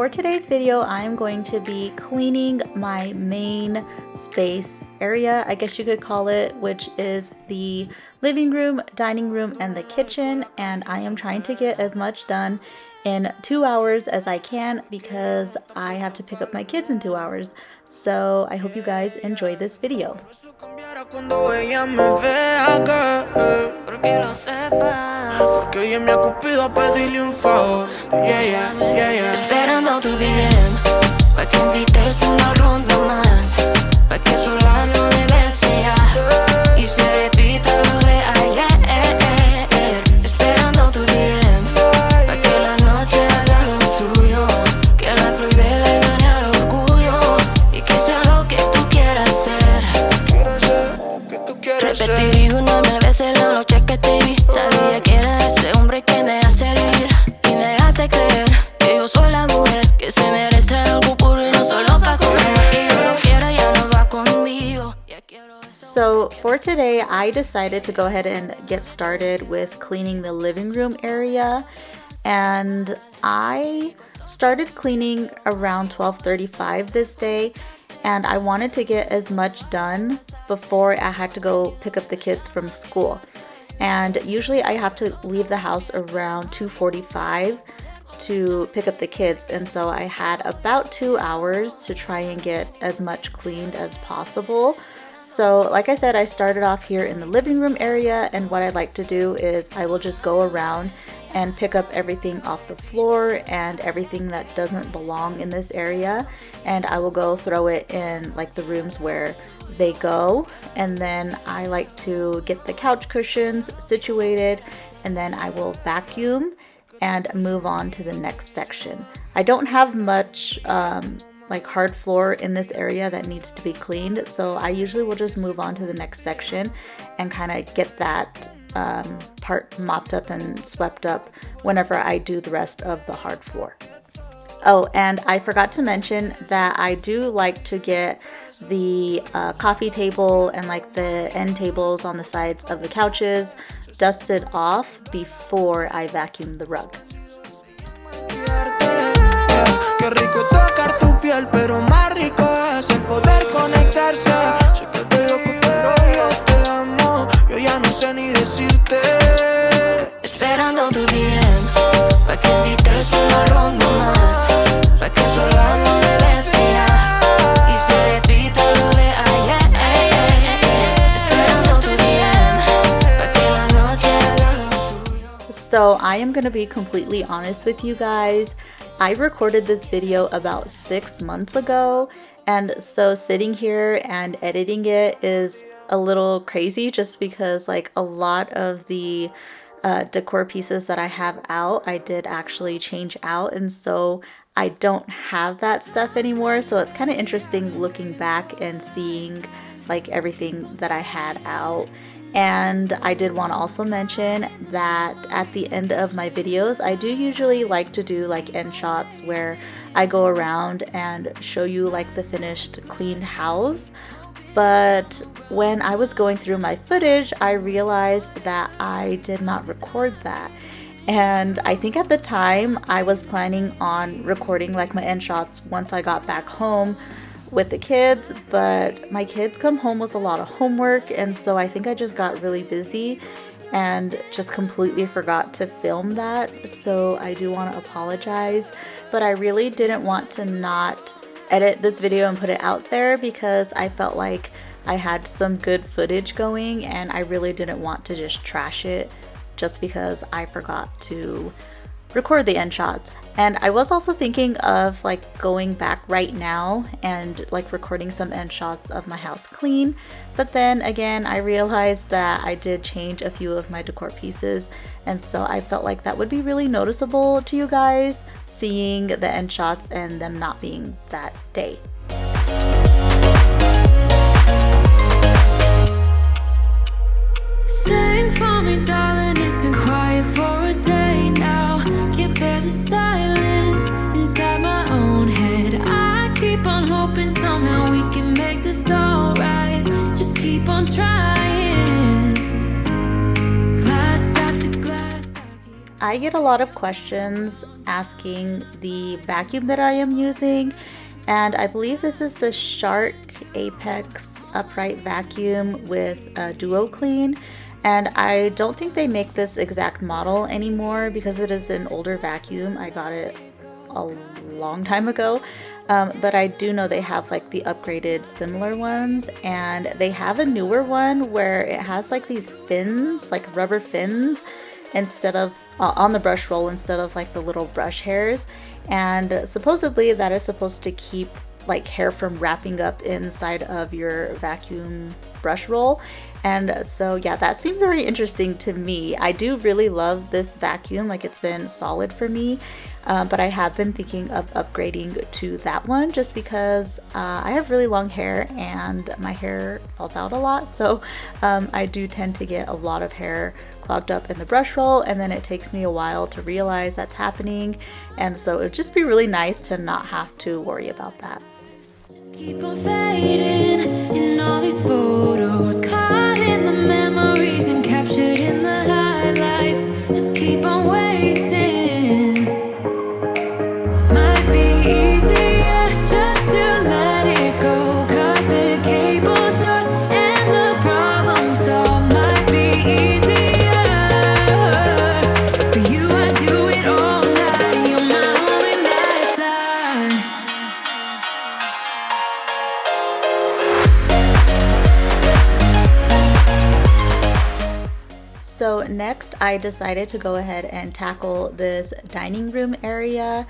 for today's video, I'm going to be cleaning my main space area, I guess you could call it, which is the living room, dining room, and the kitchen. And I am trying to get as much done in 2 hours as I can because I have to pick up my kids in 2 hours. So I hope you guys enjoy this video. Esperando tu DM, pa' que invites una ronda más, pa' que esos labios me besen ya, y se repita lo de ayer. Esperando tu DM, pa' que la noche haga lo suyo, que la fluidez le gane al orgullo, y que sea lo que tú quieras ser. Repetiría 1,000 veces la noche que te vi, sabía que era ese hombre que me hace reír, y me hace creer que yo soy la mujer que se merece algo puro y no solo pa' correr. Y yo lo quiero, ya no va conmigo. So for today, I decided to go ahead and get started with cleaning the living room area. And I started cleaning around 12:35 this day. And I wanted to get as much done before I had to go pick up the kids from school. And usually I have to leave the house around 2:45 to pick up the kids, and so I had about 2 hours to try and get as much cleaned as possible. So like I said, I started off here in the living room area, and what I like to do is I will just go around and pick up everything off the floor and everything that doesn't belong in this area, and I will go throw it in like the rooms where they go. And then I like to get the couch cushions situated, and then I will vacuum and move on to the next section. I don't have much like hard floor in this area that needs to be cleaned, so I usually will just move on to the next section and kind of get that part mopped up and swept up whenever I do the rest of the hard floor. Oh, and I forgot to mention that I do like to get the coffee table and like the end tables on the sides of the couches dusted off before I vacuum the rug. Qué rico tocar tu piel, pero más rico es el poder conectarse. Sé que te loco, pero yo te amo. Yo ya no sé ni decirte. Esperando tu DM, pa' que invites una ronda más, pa' que esos labios me besen ya, y se repita lo de ayer. Esperando tu DM, pa' que la noche haga lo suyo. So I am gonna be completely honest with you guys. I recorded this video about 6 months ago, and so sitting here and editing it is a little crazy just because like a lot of the decor pieces that I have out, I did actually change out, and so I don't have that stuff anymore. So it's kind of interesting looking back and seeing like everything that I had out. And I did want to also mention that at the end of my videos, I do usually like to do like end shots where I go around and show you like the finished cleaned house. But when I was going through my footage, I realized that I did not record that. And I think at the time I was planning on recording like my end shots once I got back home with the kids, but my kids come home with a lot of homework, and so I think I just got really busy and just completely forgot to film that. So I do want to apologize, but I really didn't want to not edit this video and put it out there because I felt like I had some good footage going, and I really didn't want to just trash it just because I forgot to record the end shots. And I was also thinking of like going back right now and like recording some end shots of my house clean, but then again I realized that I did change a few of my decor pieces, and so I felt like that would be really noticeable to you guys seeing the end shots and them not being that day. Sing for me, darling, it's been quiet for a day now. Can't bear the silence inside my own head. I keep on hoping somehow we can make this alright. Just keep on trying. Glass after glass, I keep I get a lot of questions asking the vacuum that I am using, and I believe this is the Shark Apex upright vacuum with a Duo Clean. And I don't think they make this exact model anymore because it is an older vacuum. I got it a long time ago. But I do know they have like the upgraded similar ones, and they have a newer one where it has like these fins, like rubber fins, instead of on the brush roll instead of like the little brush hairs. And supposedly that is supposed to keep like hair from wrapping up inside of your vacuum brush roll. And so yeah, that seemed very interesting to me. I do really love this vacuum, like it's been solid for me, but I have been thinking of upgrading to that one just because I have really long hair and my hair falls out a lot, so I do tend to get a lot of hair clogged up in the brush roll, and then it takes me a while to realize that's happening, and so it would just be really nice to not have to worry about that. Keep on fading in all these photos, caught in the memories and captured in the highlights. Just keep on wasting. Might be easier just to let it go. Cut the cable short and the problem solved. Might be easier for you. I do it all night. You're my only lifeline. So next I decided to go ahead and tackle this dining room area,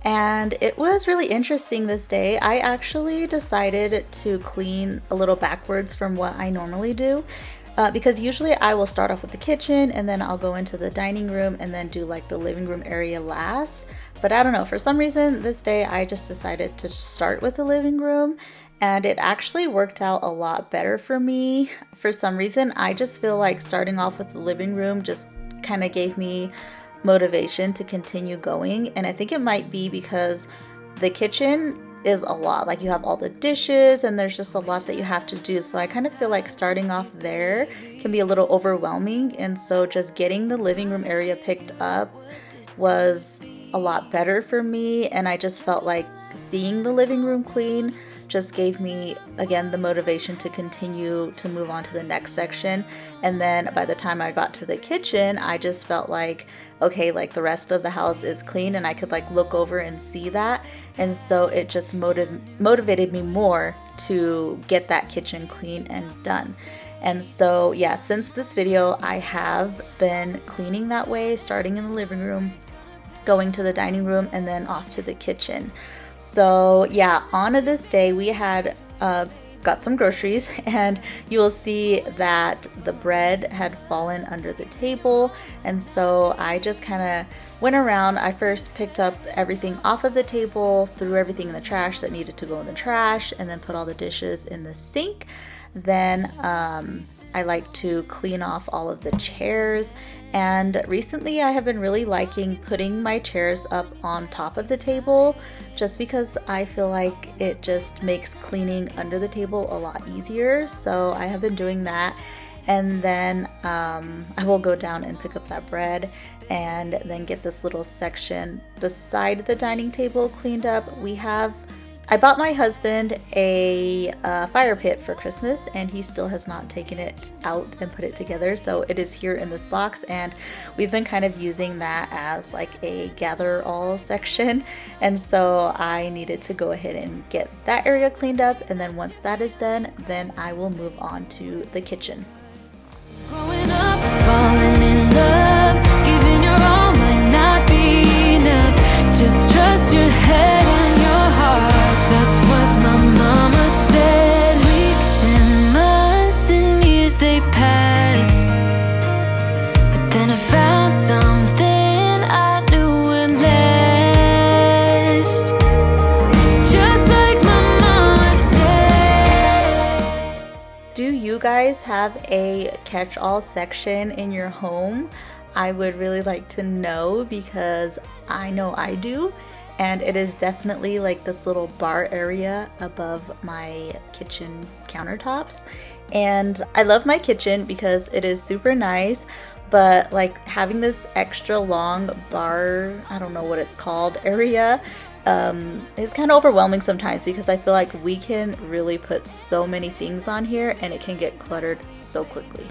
and it was really interesting this day. I actually decided to clean a little backwards from what I normally do, because usually I will start off with the kitchen and then I'll go into the dining room and then do like the living room area last. But I don't know, for some reason this day I just decided to start with the living room, and it actually worked out a lot better for me. For some reason, I just feel like starting off with the living room just kind of gave me motivation to continue going. And I think it might be because the kitchen is a lot. Like you have all the dishes and there's just a lot that you have to do. So I kind of feel like starting off there can be a little overwhelming. And so just getting the living room area picked up was a lot better for me. And I just felt like seeing the living room clean just gave me, again, the motivation to continue to move on to the next section. And then by the time I got to the kitchen, I just felt like, okay, like the rest of the house is clean and I could like look over and see that. And so it just motivated me more to get that kitchen clean and done. And so yeah, since this video, I have been cleaning that way, starting in the living room, going to the dining room, and then off to the kitchen. So yeah, on this day we had got some groceries, and you will see that the bread had fallen under the table, and so I just kind of went around. I first picked up everything off of the table, threw everything in the trash that needed to go in the trash, and then put all the dishes in the sink. Then I like to clean off all of the chairs, and recently I have been really liking putting my chairs up on top of the table, just because I feel like it just makes cleaning under the table a lot easier. So I have been doing that, and then I will go down and pick up that bread and then get this little section beside the dining table cleaned up. I bought my husband a fire pit for Christmas, and he still has not taken it out and put it together. So it is here in this box, and we've been kind of using that as like a gather all section. And so I needed to go ahead and get that area cleaned up. And then once that is done, then I will move on to the kitchen. Growing up, falling in love, giving your all might not be enough. Just trust your head and your heart. That's what my mama said. Weeks and months and years they passed, but then I found something I knew would last. Just like my mama said. Do you guys have a catch-all section in your home? I would really like to know, because I know I do. And it is definitely like this little bar area above my kitchen countertops. And I love my kitchen because it is super nice, but like having this extra long bar, I don't know what it's called, area, is kind of overwhelming sometimes because I feel like we can really put so many things on here and it can get cluttered so quickly.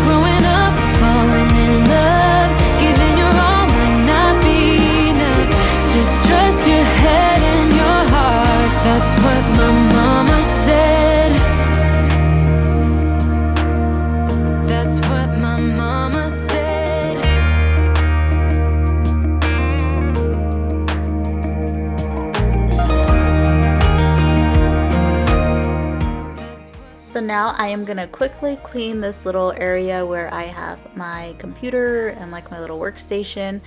Growing up, falling in love, giving your all might not be enough. Just trust your head and your heart. That's what my mama said. That's what my mama said. So now I am gonna quickly clean this little area where I have my computer and like my little workstation.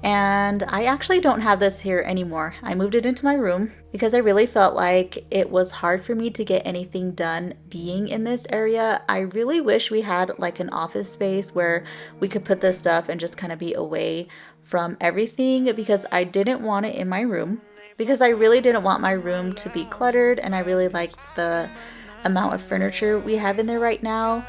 And I actually don't have this here anymore. I moved it into my room because I really felt like it was hard for me to get anything done being in this area. I really wish we had like an office space where we could put this stuff and just kind of be away from everything, because I didn't want it in my room, because I really didn't want my room to be cluttered, and I really like the amount of furniture we have in there right now,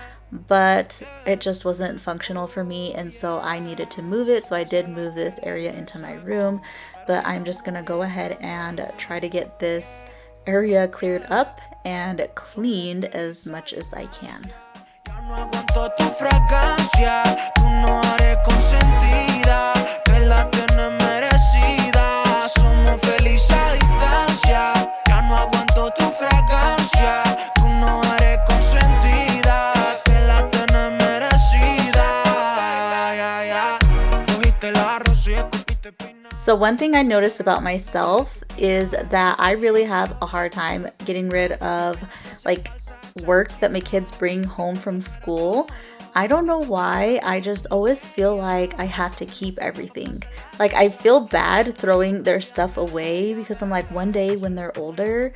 but it just wasn't functional for me, and so I needed to move it. So I did move this area into my room, but I'm just gonna go ahead and try to get this area cleared up and cleaned as much as I can. So one thing I noticed about myself is that I really have a hard time getting rid of like work that my kids bring home from school. I don't know why, I just always feel like I have to keep everything. Like I feel bad throwing their stuff away because I'm like, one day when they're older,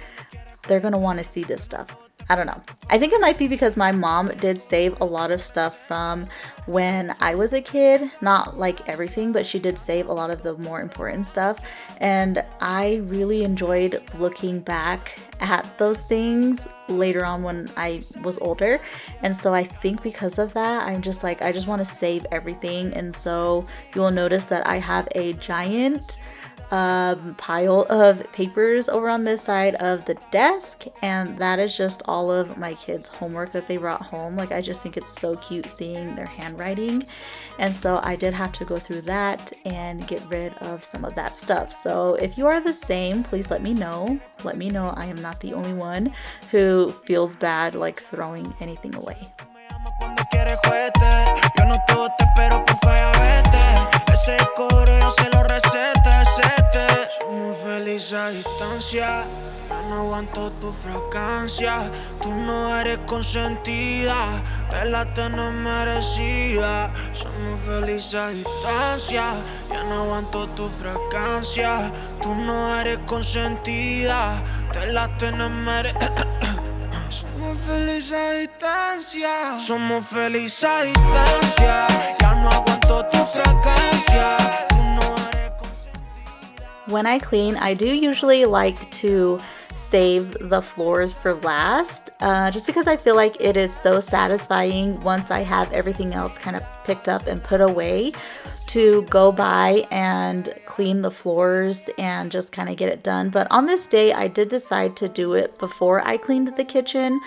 they're gonna want to see this stuff. I don't know. I think it might be because my mom did save a lot of stuff from when I was a kid. Not like everything, but she did save a lot of the more important stuff. And I really enjoyed looking back at those things later on when I was older. And so I think because of that, I'm just like, I just want to save everything. And so you will notice that I have a giant pile of papers over on this side of the desk, and that is just all of my kids' homework that they brought home. Like I just think it's so cute seeing their handwriting, and so I did have to go through that and get rid of some of that stuff. So if you are the same, please let me know. Let me know I am not the only one who feels bad like throwing anything away. A distancia, ya no aguanto tu fragancia. Tú no eres consentida, te la tenés merecida. Somos felices a distancia, ya no aguanto tu fragancia. Tú no eres consentida, te la tenés merecida. Somos felices a distancia, somos felices a distancia. Ya no aguanto tu fragancia. When I clean, I do usually like to save the floors for last, just because I feel like it is so satisfying once I have everything else kind of picked up and put away to go by and clean the floors and just kind of get it done. But on this day, I did decide to do it before I cleaned the kitchen,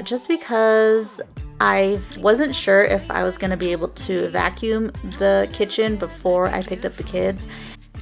just because I wasn't sure if I was going to be able to vacuum the kitchen before I picked up the kids.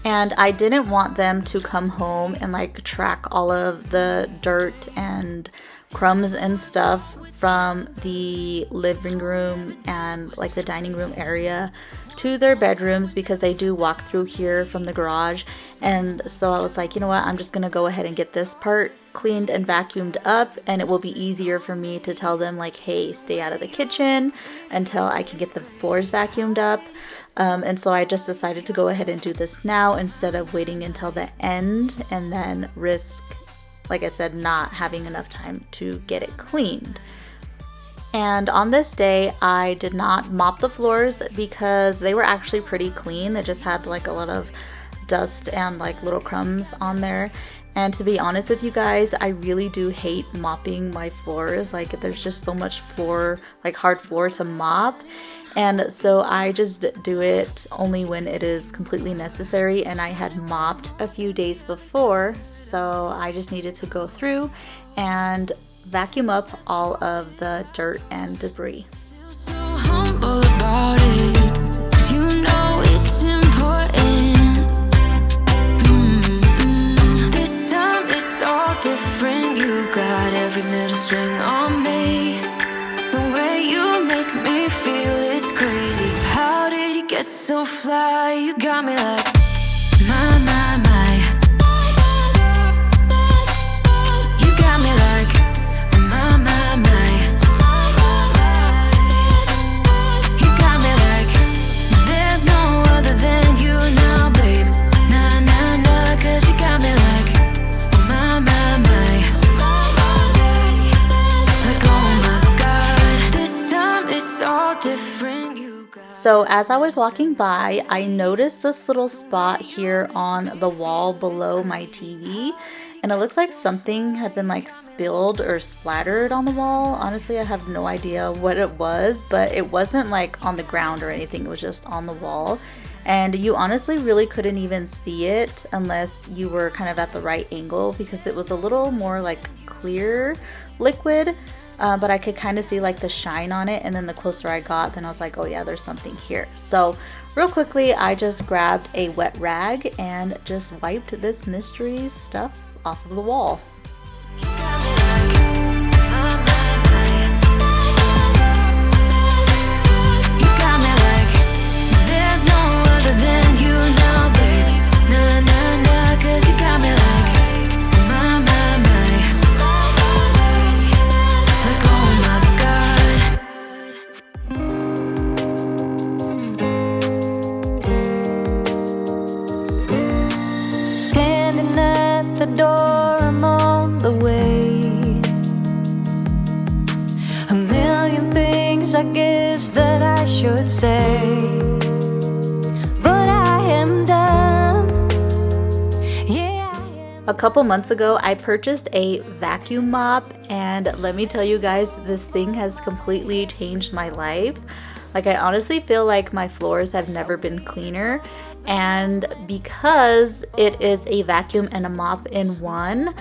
And I didn't want them to come home and like track all of the dirt and crumbs and stuff from the living room and like the dining room area to their bedrooms, because they do walk through here from the garage. And so I was like, you know what, I'm just gonna go ahead and get this part cleaned and vacuumed up, and it will be easier for me to tell them like, hey, stay out of the kitchen until I can get the floors vacuumed up. And so I just decided to go ahead and do this now instead of waiting until the end and then risk, like I said, not having enough time to get it cleaned. And on this day, I did not mop the floors because they were actually pretty clean. They just had like a lot of dust and like little crumbs on there. And to be honest with you guys, I really do hate mopping my floors. Like there's just so much floor, like hard floor to mop. And so I just do it only when it is completely necessary, and I had mopped a few days before, so I just needed to go through and vacuum up all of the dirt and debris. So humble about it, 'cause you know it's important. This time it's all different. You got every little string on me. The way you make me feel is crazy. How did you get so fly? You got me like my, my, my. You got me like my, my, my. You got me like there's no other than you now, babe. Nah, nah, nah, 'cause you got me like my, my, my. Like oh my God, this time it's all different. You got. So as I was walking by, I noticed this little spot here on the wall below my TV, and it looks like something had been like spilled or splattered on the wall. Honestly, I have no idea what it was, but it wasn't like on the ground or anything. It was just on the wall, and you honestly really couldn't even see it unless you were kind of at the right angle, because it was a little more like clear liquid. But I could kind of see like the shine on it, and then the closer I got, then I was like, oh yeah, there's something here. So real quickly, I just grabbed a wet rag and just wiped this mystery stuff off of the wall. Standing at the door, I'm on the way. A million things I guess that I should say, but I am done. Yeah, I am. A couple months ago, I purchased a vacuum mop, and let me tell you guys, this thing has completely changed my life. Like I honestly feel like my floors have never been cleaner, and because it is a vacuum and a mop in one,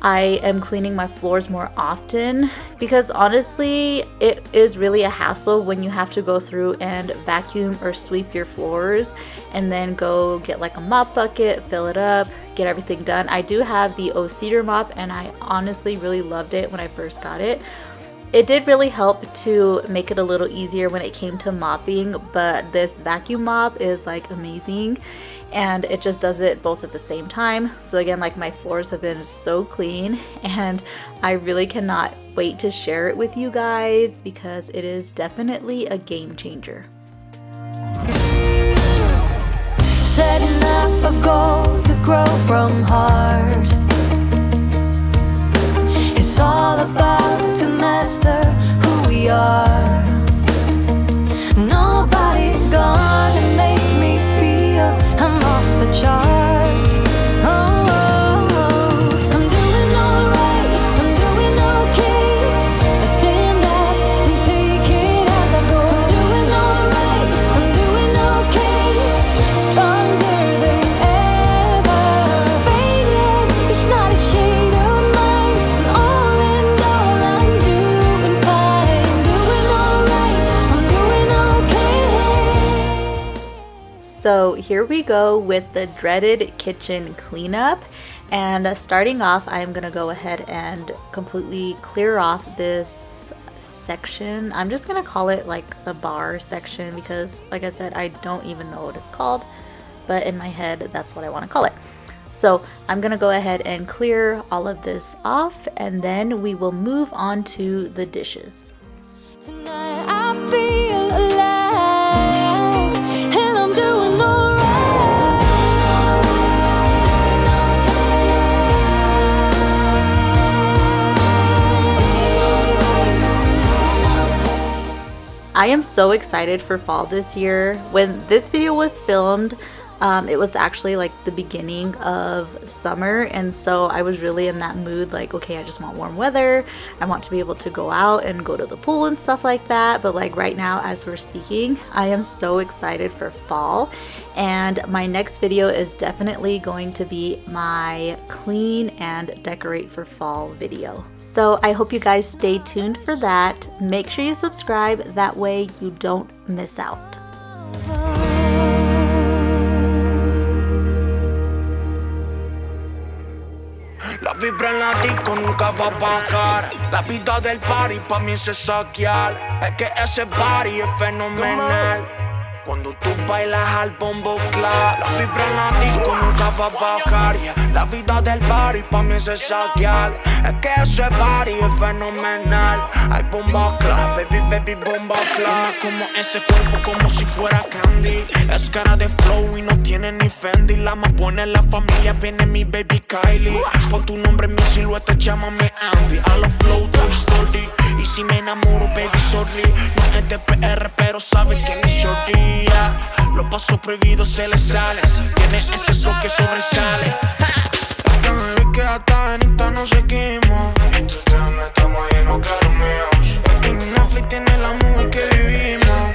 I am cleaning my floors more often, because honestly it is really a hassle when you have to go through and vacuum or sweep your floors and then go get like a mop bucket, fill it up, get everything done. I do have the O-Cedar mop, and I honestly really loved it when I first got it. It did really help to make it a little easier when it came to mopping, but this vacuum mop is like amazing, and it just does it both at the same time. So again, like my floors have been so clean, and I really cannot wait to share it with you guys because it is definitely a game changer. Setting up a goal to grow from heart. It's all about to master who we are. Nobody's gonna make me feel I'm off the chart. Oh, oh, oh. I'm doing alright, I'm doing okay. I stand up and take it as I go. I'm doing alright, I'm doing okay. Stronger than ever. Faded, it's not a shade of mine. And all in all, I'm doing fine. Doing alright, I'm doing okay. So here we go with the dreaded kitchen cleanup, and starting off, I'm gonna go ahead and completely clear off this section. I'm just gonna call it like the bar section because like I said, I don't even know what it's called, but in my head that's what I want to call it. So I'm gonna go ahead and clear all of this off, and then we will move on to the dishes. Tonight I feel alive, and I'm doing alright. I am so excited for fall this year. When this video was filmed, It was actually like the beginning of summer, and so I was really in that mood like, okay, I just want warm weather. I want to be able to go out and go to the pool and stuff like that. But like right now as we're speaking, I am so excited for fall, and my next video is definitely going to be my clean and decorate for fall video. So I hope you guys stay tuned for that. Make sure you subscribe, that way you don't miss out. La vibra en la disco nunca va a bajar. La vida del party pa' mí es saquear. Es que ese party es fenomenal. Cuando tú bailas al bombo clap, la vibra en la disco nunca va a bajar, yeah. La vida del party pa' mí es saquear. Es que ese party es fenomenal. Hay bomba clap, baby, baby, bomba clap. Como ese cuerpo como si fuera candy. Es cara de flow y no tiene ni Fendi. La más buena en la familia viene mi baby Kylie. Pon tu nombre en mi silueta, llámame Andy. A los flow Toy Story. Y si me enamoro, baby, sorry. No es de PR, pero sabe que ni shorty. Los pasos prohibidos se le salen. Tiene ese flow que sobresale. Esta baby que hasta en Insta no seguimos. Instagram estamos llenos que los míos. En Netflix tiene la movie que vivimos.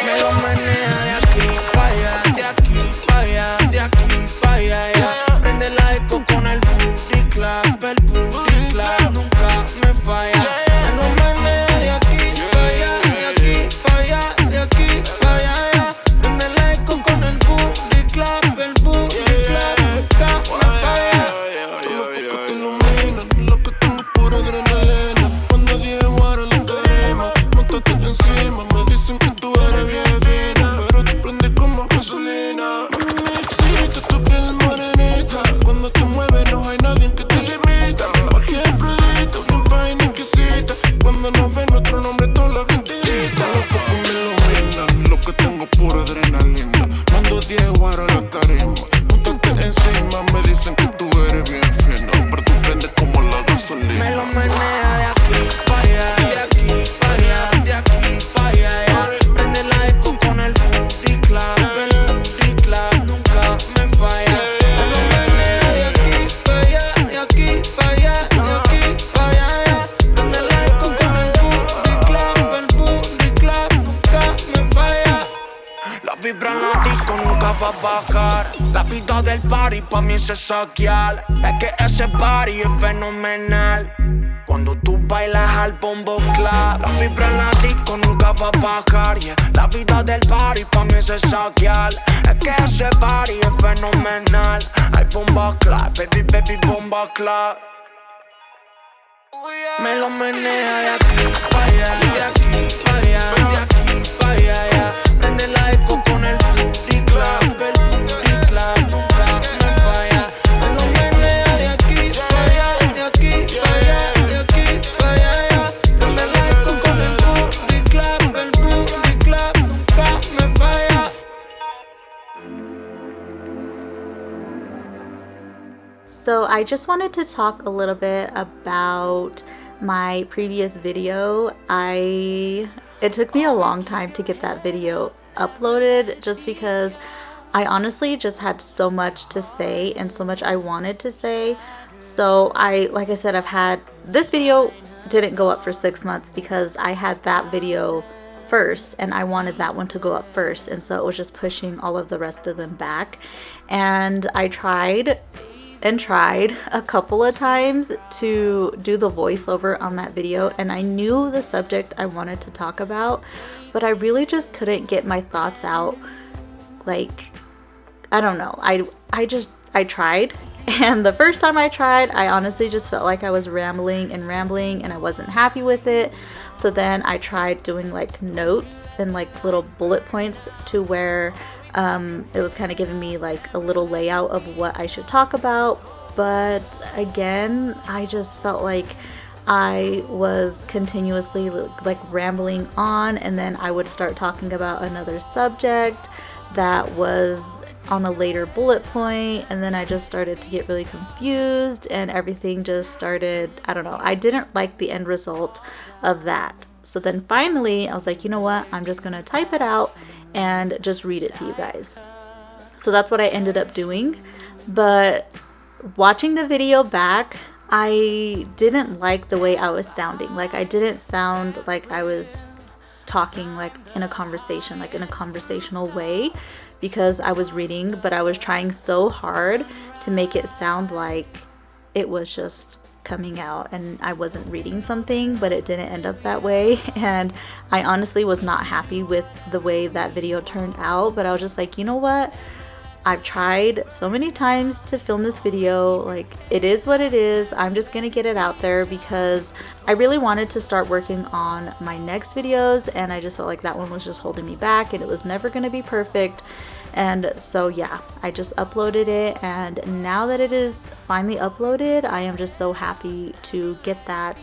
Me lo menea de aquí pa' allá, de aquí pa' allá, de aquí pa' allá, yeah. Prende la eco con el booty clap, el booty clap nunca me falla. Me lo menea de aquí pa' allá, de aquí pa' allá, de aquí pa' allá, yeah. Prende la eco con el booty clap nunca me falla. Todos los focos te iluminan, lo que tengo es pura adrenalina. Cuando dije guara la tarima, montate encima, me dicen que tú eres bien fina, pero tú prendes como gasolina. Me excita tu piel morenita, cuando te mueves no hay nadie que te limita. Jorge Afrodita, bien fina y exquisita, cuando nos ven nuestro nombre toda la gente grita. Los focos me iluminan, lo que tengo es pura adrenalina. Cuando dije guara la tarima, montate encima, me dicen que tú eres bien fina, pero tú prendes como la gasolina. Me lo menea de aquí pa' allá, de aquí pa' allá, de aquí pa' allá, yeah. Prende la eco con el booty clap nunca me falla. Me lo menea de aquí pa' allá, de aquí pa' allá, de aquí pa' allá, yeah. Prende la eco con el booty clap nunca me falla. La vibra en la disco nunca va a bajar. La vida del party pa' mí es saquear. Es que ese party es fenomenal. Cuando tú bailas al bombo clap, la vibra en la disco nunca va a bajar, yeah. La vida del party pa' mí es saquear. Es que ese party es fenomenal. Hay bomba clap, baby, baby, bomba clap. Me lo menea de aquí pa' allá, de aquí pa' allá, de aquí pa' allá, yeah. Prende la eco con el booty clap nunca me falla. Me lo menea de aquí pa' allá, de aquí pa' allá, de aquí pa' allá, yeah. Prende la eco con el booty clap nunca me falla. So I just wanted to talk a little bit about my previous video. It took me a long time to get that video uploaded just because I honestly just had so much to say and so much I wanted to say. So like I said, I've had this video didn't go up for 6 months because I had that video first and I wanted that one to go up first, and so it was just pushing all of the rest of them back. And I tried a couple of times to do the voiceover on that video, and I knew the subject I wanted to talk about, but I really just couldn't get my thoughts out. Like, I don't know, I tried, and the first time I tried, I honestly just felt like I was rambling and I wasn't happy with it. So then I tried doing like notes and like little bullet points to where it was kind of giving me like a little layout of what I should talk about. But again, I just felt like I was continuously like rambling on, and then I would start talking about another subject that was on a later bullet point, and then I just started to get really confused and everything just started, I don't know, I didn't like the end result of that. So then finally I was like, you know what, I'm just gonna type it out and just read it to you guys. So that's what I ended up doing. But watching the video back, I didn't like the way I was sounding. Like, I didn't sound like I was talking like in a conversation, like in a conversational way, because I was reading, but I was trying so hard to make it sound like it was just coming out and I wasn't reading something, but it didn't end up that way. And I honestly was not happy with the way that video turned out, but I was just like, you know what? I've tried so many times to film this video, like, it is what it is. I'm just gonna get it out there because I really wanted to start working on my next videos, and I just felt like that one was just holding me back and it was never gonna be perfect. And so yeah, I just uploaded it, and now that it is finally uploaded, I am just so happy to get that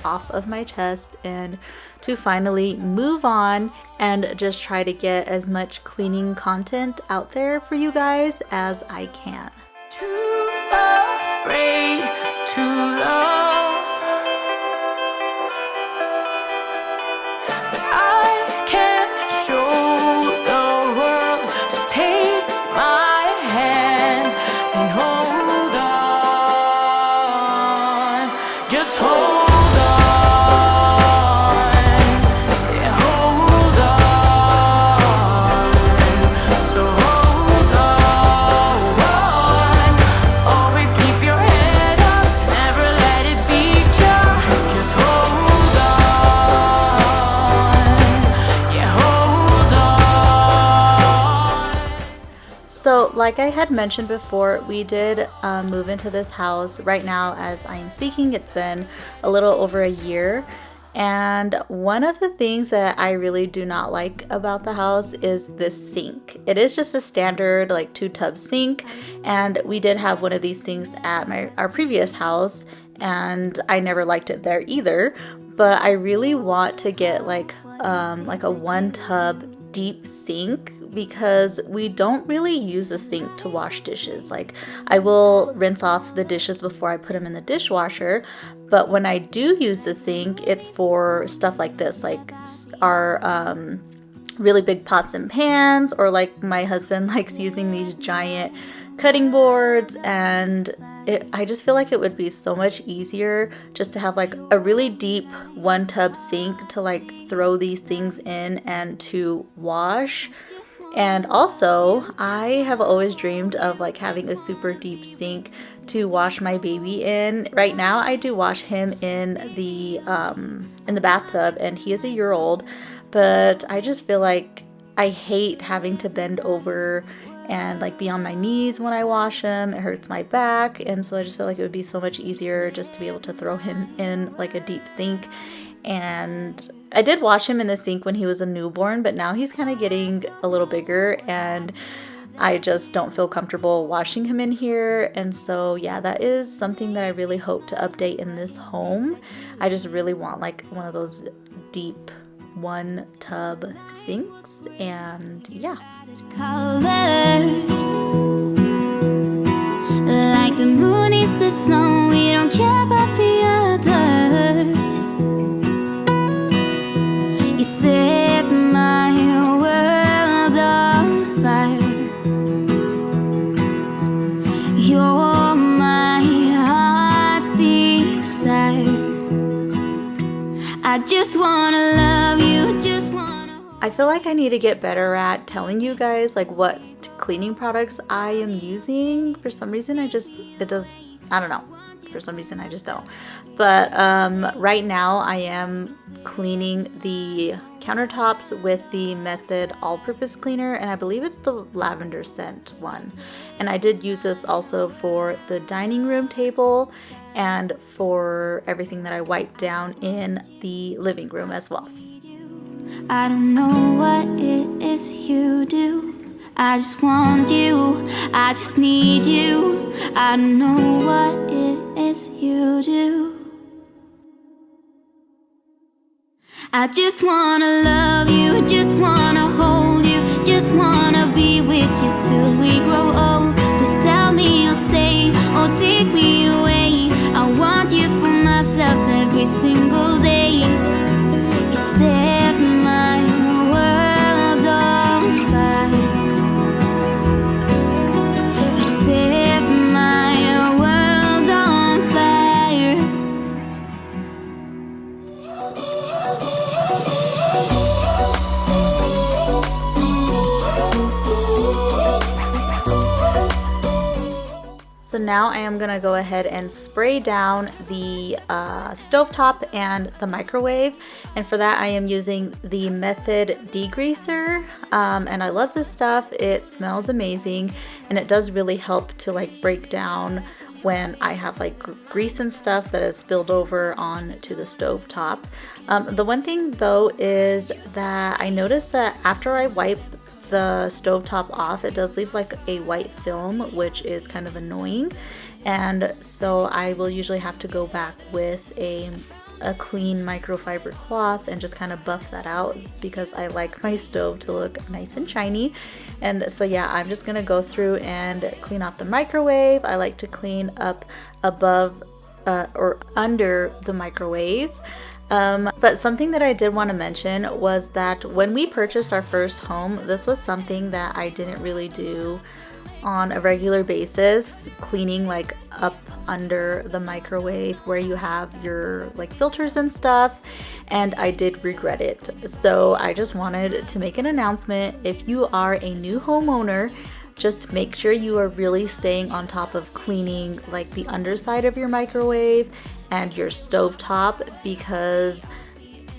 off of my chest and to finally move on and just try to get as much cleaning content out there for you guys as I can. Too afraid to love, but I can't show the world. Just take my hand and hold on. Just hold on. Yeah, hold on. So hold on. Always keep your head up, never let it beat ya. Just hold on. Yeah, hold on. So like I had mentioned before, we did move into this house. Right now, as I am speaking, it's been a little over a year. And one of the things that I really do not like about the house is this sink. It is just a standard like 2-tub sink, and we did have one of these sinks at our previous house, and I never liked it there either. But I really want to get like a 1-tub deep sink, because we don't really use the sink to wash dishes. Like, I will rinse off the dishes before I put them in the dishwasher, but when I do use the sink, it's for stuff like this, like our really big pots and pans, or like my husband likes using these giant cutting boards, and I just feel like it would be so much easier just to have like a really deep 1-tub sink to like throw these things in and to wash. And also, I have always dreamed of like having a super deep sink to wash my baby in. Right now, I do wash him in the bathtub, and he is a year old, but I just feel like I hate having to bend over and like be on my knees when I wash him. It hurts my back, and so I just feel like it would be so much easier just to be able to throw him in like a deep sink. And I did wash him in the sink when he was a newborn, but now he's kind of getting a little bigger, and I just don't feel comfortable washing him in here. And so yeah, that is something that I really hope to update in this home. I just really want like one of those deep 1-tub sinks, and yeah. Colors, like the moon is the snow, we don't care about the others. You set my world on fire. You're my heart's desire. I just wanna love you, just wanna. I feel like I need to get better at telling you guys like what cleaning products I am using. For some reason, I don't know. For some reason, I just don't. But right now, I am cleaning the countertops with the Method all-purpose cleaner, and I believe it's the lavender scent one. And I did use this also for the dining room table and for everything that I wiped down in the living room as well. I don't know what it is you do. I just want you, I just need you. I don't know what it is you do. I just wanna love you, just wanna hold you, just wanna be with you till we grow old. Please tell me you'll stay or take me away. I want you for myself every single day. You set my world on fire. so now I am gonna go ahead and spray down the stovetop and the microwave, and for that I am using the Method degreaser, and I love this stuff. It smells amazing, and it does really help to like break down when I have like grease and stuff that has spilled over onto the stove top. The one thing though is that I noticed that after I wipe the stovetop off, it does leave like a white film, which is kind of annoying, and so I will usually have to go back with a clean microfiber cloth and just kind of buff that out, because I like my stove to look nice and shiny. And so yeah, I'm just gonna go through and clean off the microwave. I like to clean up above or under the microwave. But something that I did want to mention was that when we purchased our first home, this was something that I didn't really do on a regular basis, cleaning like up under the microwave where you have your like filters and stuff, and I did regret it. So I just wanted to make an announcement. If you are a new homeowner, just make sure you are really staying on top of cleaning like the underside of your microwave and your stovetop, because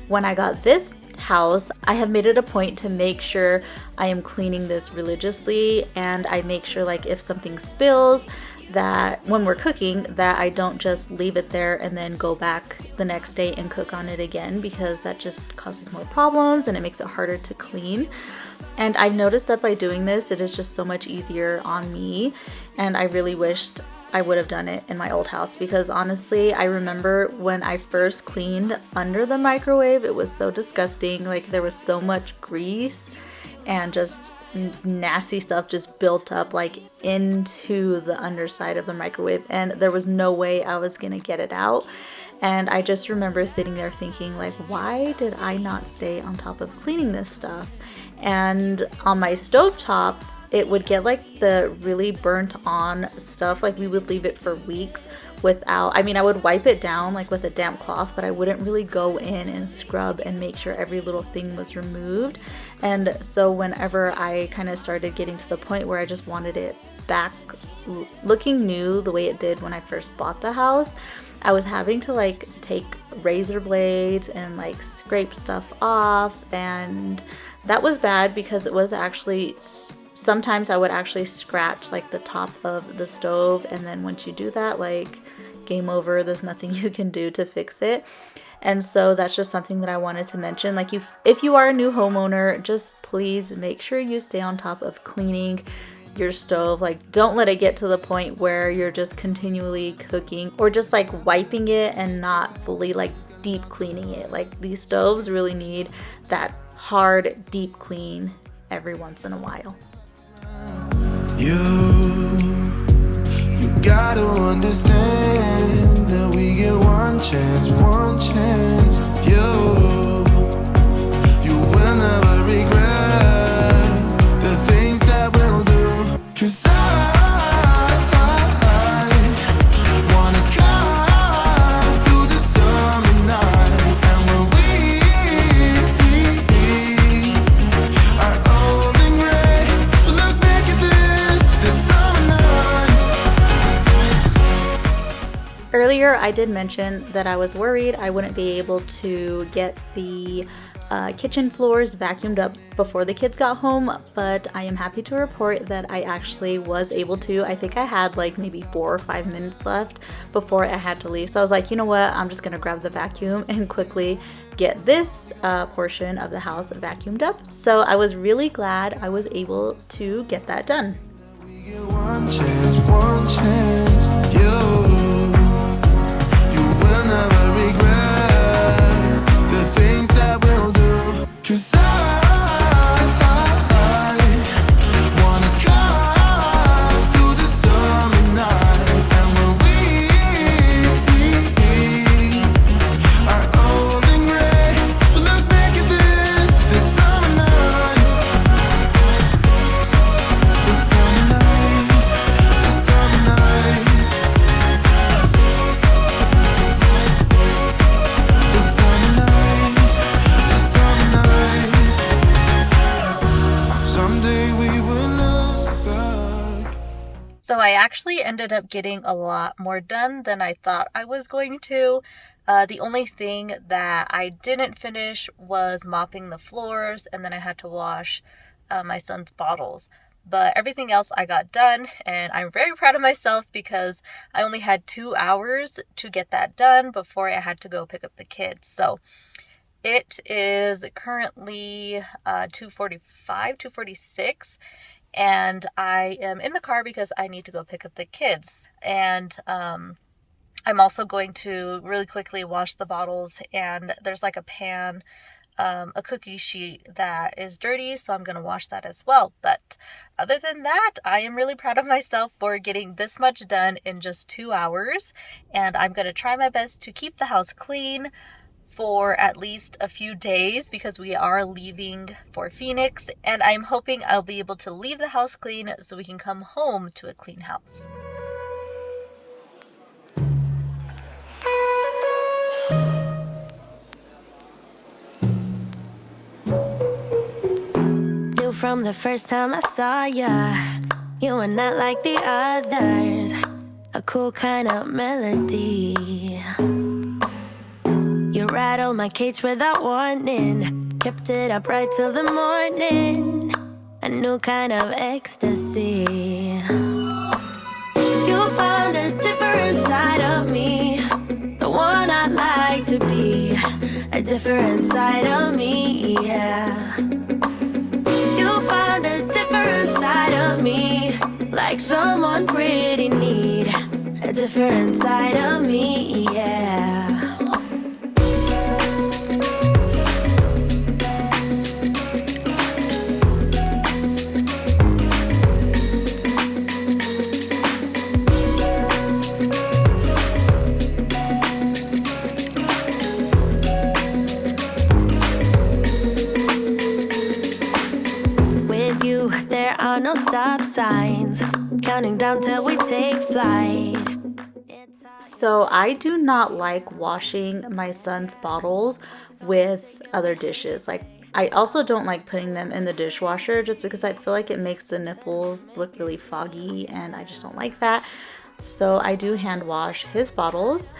when I got this house, I have made it a point to make sure I am cleaning this religiously, and I make sure like if something spills, that when we're cooking, that I don't just leave it there and then go back the next day and cook on it again, because that just causes more problems and it makes it harder to clean. And I've noticed that by doing this, it is just so much easier on me, and I really wished I would have done it in my old house, because honestly, I remember when I first cleaned under the microwave, it was so disgusting. Like there was so much grease and just nasty stuff just built up like into the underside of the microwave, and there was no way I was gonna get it out. And I just remember sitting there thinking like, why did I not stay on top of cleaning this stuff? And on my stovetop, it would get like the really burnt on stuff. Like we would leave it for weeks without, I mean, I would wipe it down like with a damp cloth, but I wouldn't really go in and scrub and make sure every little thing was removed. And so whenever I kind of started getting to the point where I just wanted it back looking new the way it did when I first bought the house, I was having to like take razor blades and like scrape stuff off, and that was bad because it was actually, sometimes I would actually scratch like the top of the stove, and then once you do that, like game over, there's nothing you can do to fix it. And so that's just something that I wanted to mention. Like if you are a new homeowner, just please make sure you stay on top of cleaning your stove. Like don't let it get to the point where you're just continually cooking or just like wiping it and not fully like deep cleaning it. Like these stoves really need that hard deep clean every once in a while. You gotta understand that we get one chance. You will never regret the things that we'll do. 'Cause I wanna drive through the summer night, and when we are old and gray, we'll look back at this summer night. Earlier, I did mention that I was worried I wouldn't be able to get the kitchen floors vacuumed up before the kids got home, but I am happy to report that I actually was able to. I think I had like maybe 4 or 5 minutes left before I had to leave. So I was like, you know what, I'm just gonna grab the vacuum and quickly get this portion of the house vacuumed up. So I was really glad I was able to get that done. We get one chance. You will never regret the things that we'll do. 'Cause I wanna drive through the summer night, and when we are old and gray, we'll look back at this summer night. The summer night. I actually ended up getting a lot more done than I thought I was going to. The only thing that I didn't finish was mopping the floors, and then I had to wash my son's bottles. But everything else I got done, and I'm very proud of myself because I only had 2 hours to get that done before I had to go pick up the kids. So it is currently 2:45, 2:46, and I am in the car because I need to go pick up the kids. And I'm also going to really quickly wash the bottles, and there's like a pan, a cookie sheet that is dirty, so I'm going to wash that as well. But other than that, I am really proud of myself for getting this much done in just 2 hours, and I'm going to try my best to keep the house clean for at least a few days because we are leaving for Phoenix, and I'm hoping I'll be able to leave the house clean so we can come home to a clean house. From the first time I saw ya, you were not like the others, a cool kind of melody. You rattled my cage without warning, kept it up right till the morning, a new kind of ecstasy. You found a different side of me, the one I'd like to be, a different side of me, yeah. You found a different side of me, like someone pretty neat, a different side of me, yeah. No stop signs, counting down till we take flight. So I do not like washing my son's bottles with other dishes. Like, I also don't like putting them in the dishwasher just because I feel like it makes the nipples look really foggy, and I just don't like that. So I do hand wash his bottles.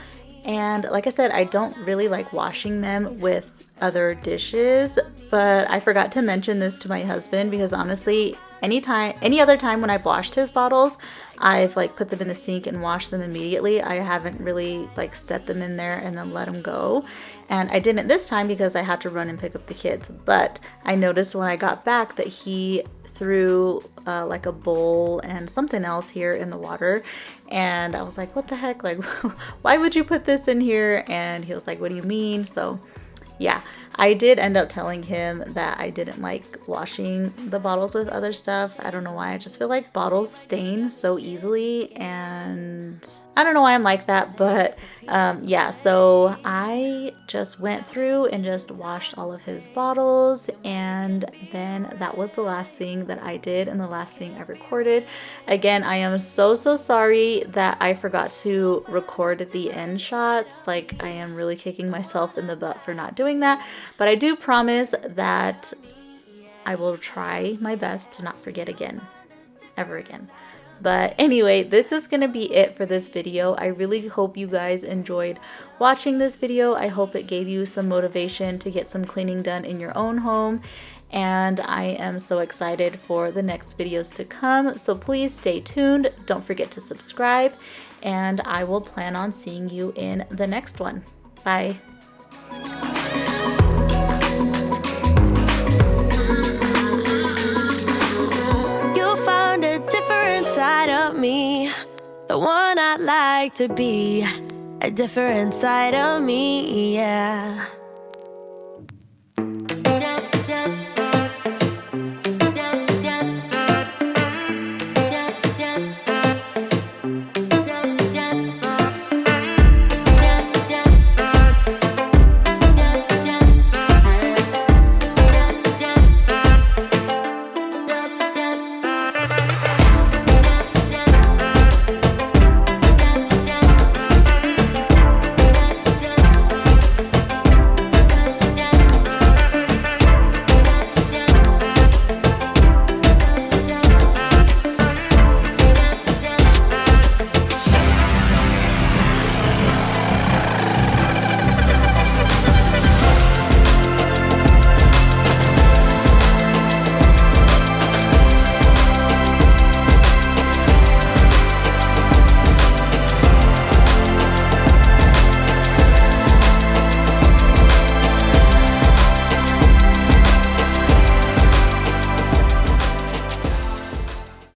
And like I said, I don't really like washing them with other dishes, but I forgot to mention this to my husband because honestly, any other time when I've washed his bottles, I've like put them in the sink and washed them immediately. I haven't really like set them in there and then let them go. And I didn't this time because I had to run and pick up the kids. But I noticed when I got back that he threw like a bowl and something else here in the water, and I was like, what the heck, like why would you put this in here? And he was like, what do you mean? So yeah, I did end up telling him that I didn't like washing the bottles with other stuff. I don't know why. I just feel like bottles stain so easily, and I don't know why I'm like that, but yeah, so I just went through and just washed all of his bottles, and then that was the last thing that I did and the last thing I recorded. Again, I am so sorry that I forgot to record the end shots. Like, I am really kicking myself in the butt for not doing that, but I do promise that I will try my best to not forget again, ever again. But anyway, this is going to be it for this video. I really hope you guys enjoyed watching this video. I hope it gave you some motivation to get some cleaning done in your own home. And I am so excited for the next videos to come. So please stay tuned. Don't forget to subscribe. And I will plan on seeing you in the next one. Bye. Side of me, the one I'd like to be, a different side of me, yeah.